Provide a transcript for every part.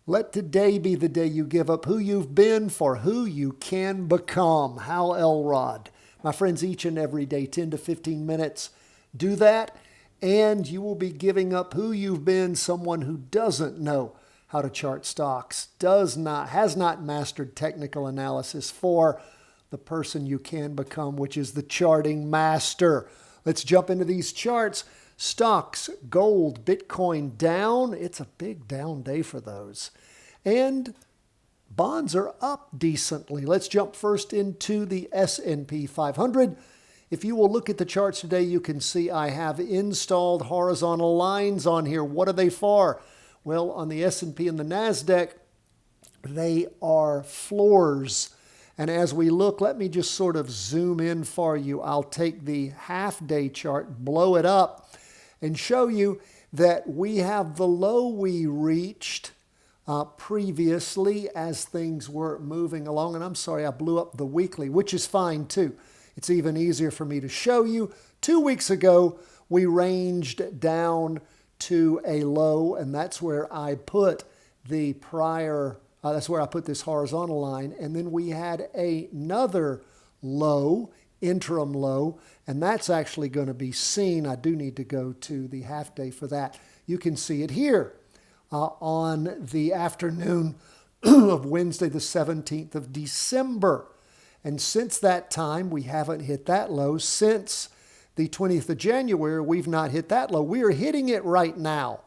Let today be the day you give up who you've been for who you can become. Hal Elrod. My friends, each and every day, 10 to 15 minutes, do that, and you will be giving up who you've been, someone who doesn't know how to chart stocks, has not mastered technical analysis, for the person you can become, which is the charting master. Let's jump into these charts. Stocks, gold, Bitcoin down. It's a big down day for those. And bonds are up decently. Let's jump first into the S&P 500. If you will look at the charts today, you can see I have installed horizontal lines on here. What are they for? Well, on the S&P and the NASDAQ, they are floors. And as we look, let me just sort of zoom in for you. I'll take the half-day chart, blow it up, and show you that we have the low we reached previously as things were moving along. And I'm sorry, I blew up the weekly, which is fine too. It's even easier for me to show you. 2 weeks ago, we ranged down to a low, and that's where I put the that's where I put this horizontal line. And then we had another low, interim low, and that's actually going to be seen. I do need to go to the half day for that. You can see it here on the afternoon of Wednesday, the 17th of December. And since that time, we haven't hit that low. Since the 20th of January, we've not hit that low. We are hitting it right now.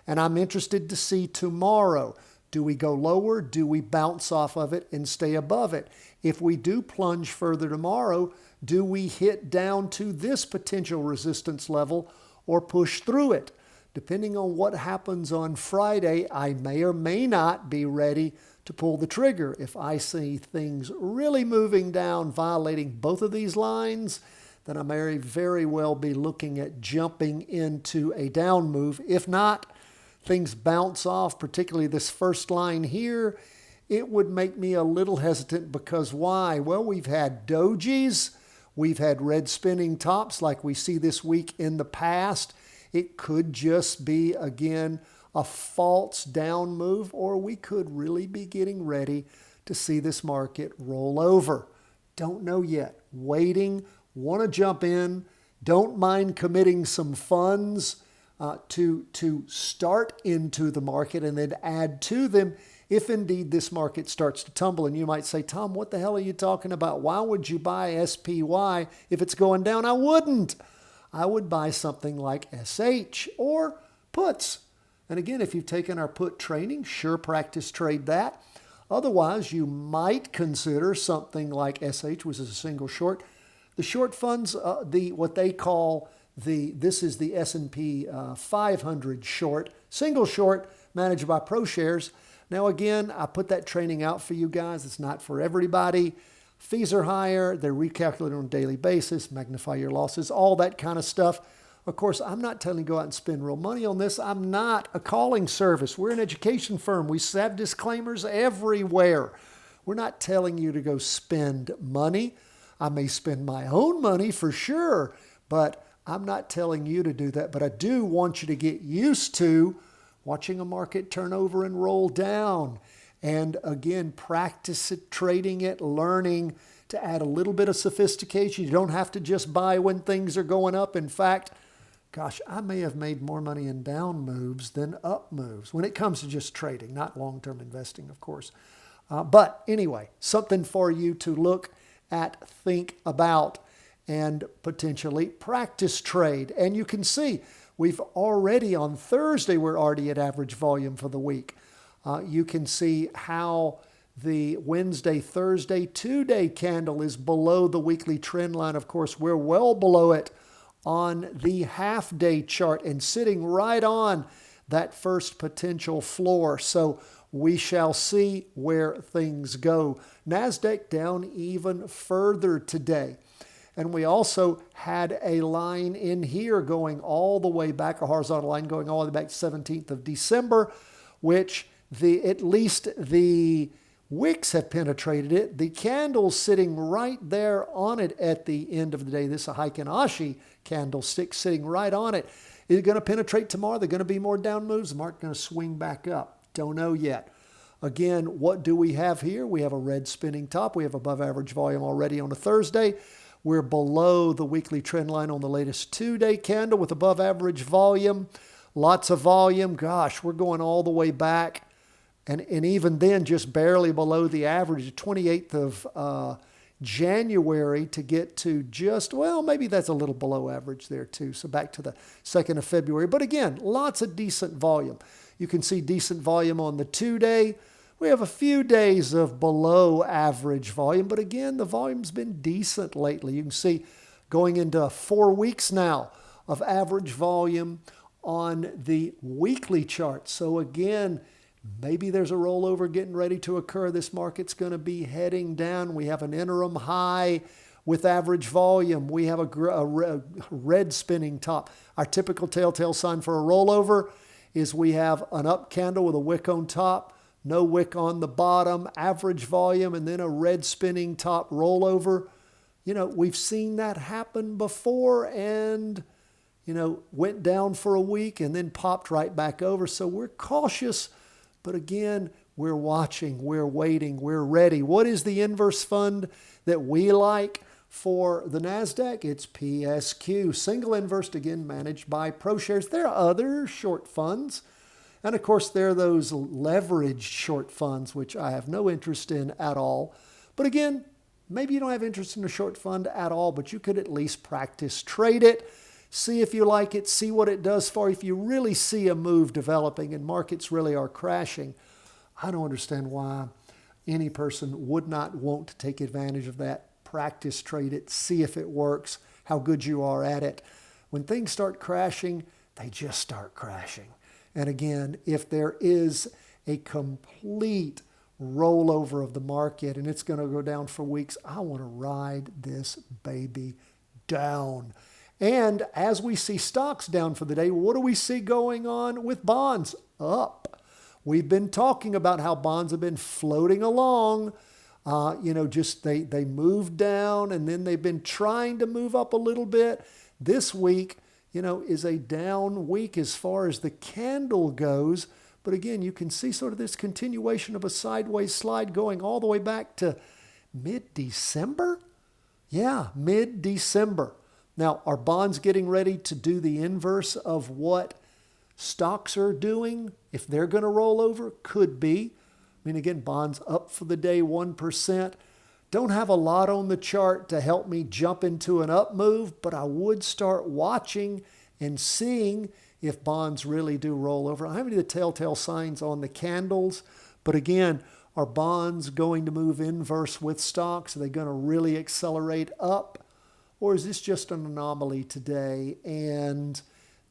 And I'm interested to see tomorrow. Do we go lower? Do we bounce off of it and stay above it? If we do plunge further tomorrow, do we hit down to this potential resistance level or push through it? Depending on what happens on Friday, I may or may not be ready to pull the trigger. If I see things really moving down, violating both of these lines, then I may very well be looking at jumping into a down move. If not, things bounce off, particularly this first line here, it would make me a little hesitant because why? Well, we've had dojis, we've had red spinning tops like we see this week in the past. It could just be, again, a false down move, or we could really be getting ready to see this market roll over. Don't know yet. Waiting, want to jump in, don't mind committing some funds to start into the market and then add to them if indeed this market starts to tumble. And you might say, Tom, what the hell are you talking about? Why would you buy SPY if it's going down? I wouldn't. I would buy something like SH or puts. And again, if you've taken our put training, sure, practice trade that. Otherwise, you might consider something like SH, which is a single short. The short funds, what they call this is the S&P 500 short, single short, managed by ProShares. Now again, I put that training out for you guys. It's not for everybody. Fees are higher. They're recalculated on a daily basis. Magnify your losses, all that kind of stuff. Of course, I'm not telling you to go out and spend real money on this. I'm not a calling service. We're an education firm. We have disclaimers everywhere. We're not telling you to go spend money. I may spend my own money for sure, but I'm not telling you to do that. But I do want you to get used to watching a market turn over and roll down. And again, practice it, trading it, learning to add a little bit of sophistication. You don't have to just buy when things are going up. In fact, gosh, I may have made more money in down moves than up moves when it comes to just trading, not long-term investing, of course. But anyway, something for you to look at, think about, and potentially practice trade. And you can see we've already on Thursday, we're already at average volume for the week. You can see how the Wednesday, Thursday, 2-day candle is below the weekly trend line. Of course, we're well below it on the half-day chart and sitting right on that first potential floor. So we shall see where things go. NASDAQ down even further today. And we also had a line in here going all the way back, a horizontal line going all the way back to 17th of December, which at least the wicks have penetrated it. The candle's sitting right there on it at the end of the day. This is a Heiken Ashi candlestick sitting right on it. Is it going to penetrate tomorrow? Are there going to be more down moves? The market going to swing back up? Don't know yet. Again, what do we have here? We have a red spinning top. We have above average volume already on a Thursday. We're below the weekly trend line on the latest 2-day candle with above average volume. Lots of volume. Gosh, we're going all the way back. And even then, just barely below the average, the 28th of January to get to just, well, maybe that's a little below average there too. So back to the 2nd of February. But again, lots of decent volume. You can see decent volume on the 2-day. We have a few days of below average volume, but again, the volume's been decent lately. You can see going into 4 weeks now of average volume on the weekly chart. So again, maybe there's a rollover getting ready to occur. This market's going to be heading down. We have an interim high with average volume. We have a red spinning top. Our typical telltale sign for a rollover is we have an up candle with a wick on top, no wick on the bottom, average volume, and then a red spinning top rollover. You know, we've seen that happen before and, you know, went down for a week and then popped right back over. So we're cautious, but again, we're watching, we're waiting, we're ready. What is the inverse fund that we like for the NASDAQ? It's PSQ, single inverse, again, managed by ProShares. There are other short funds. And of course, there are those leveraged short funds, which I have no interest in at all. But again, maybe you don't have interest in a short fund at all, but you could at least practice trade it, see if you like it, see what it does for you. If you really see a move developing and markets really are crashing, I don't understand why any person would not want to take advantage of that. Practice trade it, see if it works, how good you are at it. When things start crashing, they just start crashing. And again, if there is a complete rollover of the market and it's going to go down for weeks, I want to ride this baby down. And as we see stocks down for the day, what do we see going on with bonds? Up. We've been talking about how bonds have been floating along. Just they moved down and then they've been trying to move up a little bit. This week, is a down week as far as the candle goes. But again, you can see sort of this continuation of a sideways slide going all the way back to mid-December. Yeah, mid-December. Now, are bonds getting ready to do the inverse of what stocks are doing? If they're going to roll over, could be. I mean, again, bonds up for the day 1%. Don't have a lot on the chart to help me jump into an up move, but I would start watching and seeing if bonds really do roll over. I don't have any of the telltale signs on the candles, but again, are bonds going to move inverse with stocks? Are they going to really accelerate up? Or is this just an anomaly today and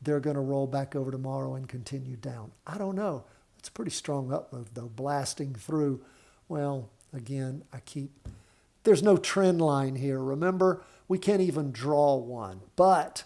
they're going to roll back over tomorrow and continue down? I don't know. It's a pretty strong up move, though, blasting through. Well, again, there's no trend line here. Remember, we can't even draw one. But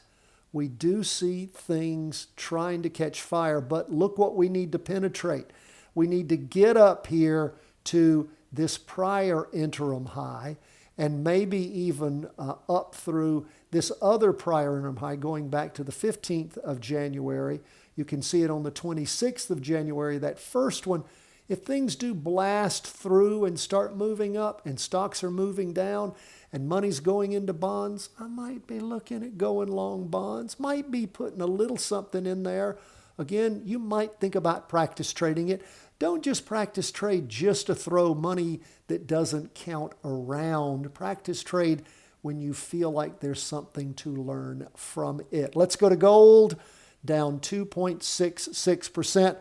we do see things trying to catch fire. But look what we need to penetrate. We need to get up here to this prior interim high and maybe even up through this other prior interim high going back to the 15th of January. You can see it on the 26th of January, that first one. If things do blast through and start moving up and stocks are moving down and money's going into bonds, I might be looking at going long bonds, might be putting a little something in there. Again, you might think about practice trading it. Don't just practice trade just to throw money that doesn't count around. Practice trade when you feel like there's something to learn from it. Let's go to gold, down 2.66%.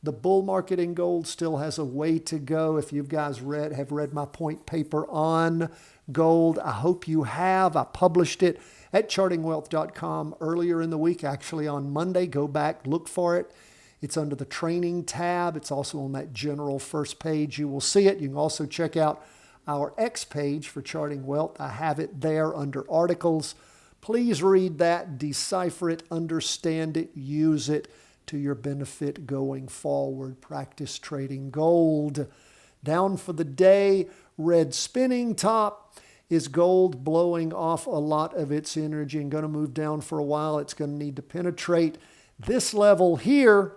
The bull market in gold still has a way to go. If you guys have read my point paper on gold, I hope you have. I published it at chartingwealth.com earlier in the week, actually on Monday. Go back, look for it. It's under the training tab. It's also on that general first page. You will see it. You can also check out our X page for Charting Wealth. I have it there under articles. Please read that, decipher it, understand it, use it to your benefit going forward. Practice trading gold. Down for the day, red spinning top. Is gold blowing off a lot of its energy and going to move down for a while? It's going to need to penetrate this level here,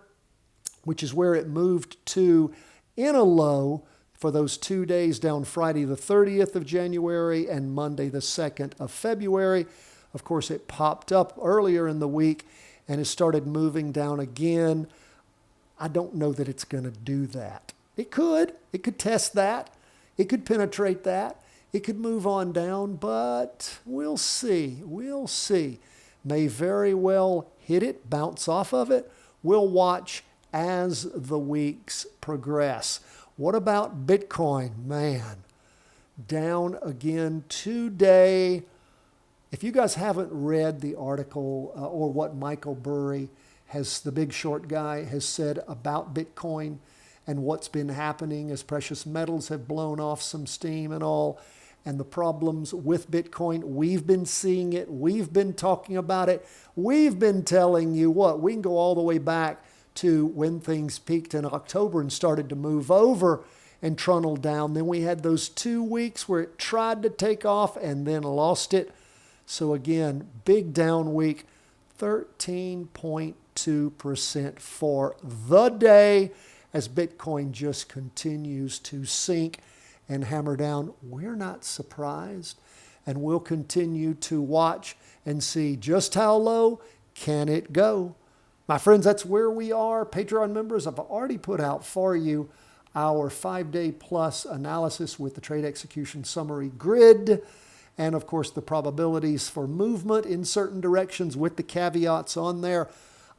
which is where it moved to in a low for those 2 days down Friday the 30th of January and Monday the 2nd of February. Of course, it popped up earlier in the week and has started moving down again. I don't know that it's going to do that. It could. It could test that. It could penetrate that. It could move on down, but we'll see. We'll see. May very well hit it, bounce off of it. We'll watch as the weeks progress. What about Bitcoin? Man, down again today. If you guys haven't read the article or what Michael Burry, the big short guy, has said about Bitcoin and what's been happening as precious metals have blown off some steam and all, and the problems with Bitcoin, we've been seeing it. We've been talking about it. We've been telling you what, we can go all the way back to when things peaked in October and started to move over and trundle down. Then we had those 2 weeks where it tried to take off and then lost it. So again, big down week, 13.2% for the day as Bitcoin just continues to sink and hammer down. We're not surprised, and we'll continue to watch and see just how low can it go. My friends, that's where we are. Patreon members, I've already put out for you our 5-day plus analysis with the trade execution summary grid, and of course the probabilities for movement in certain directions with the caveats on there.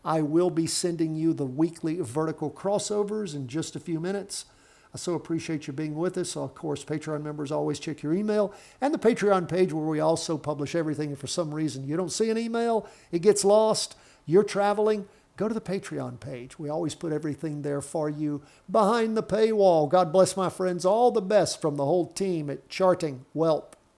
I will be sending you the weekly vertical crossovers in just a few minutes. I so appreciate you being with us. Of course, Patreon members always check your email and the Patreon page where we also publish everything. If for some reason you don't see an email, it gets lost, you're traveling, go to the Patreon page. We always put everything there for you behind the paywall. God bless my friends. All the best from the whole team at Charting Wealth.